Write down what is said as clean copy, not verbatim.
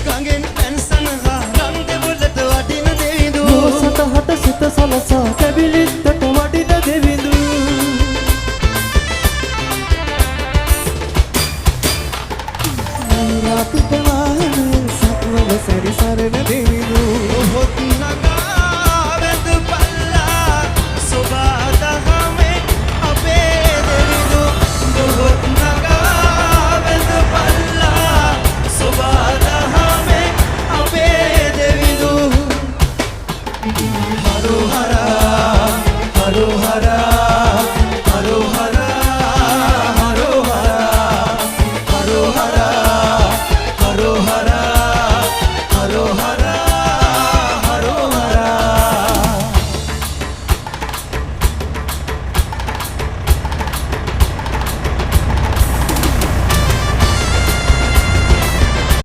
ගඟෙන් පැන්සනහා රන් දෙවලට වටින දෙවිඳු සතහට සිත සලසා කැවිලිත්තට වටින දෙවිඳු රාතික වාහන සක්වල සැරිසරන දෙවිඳු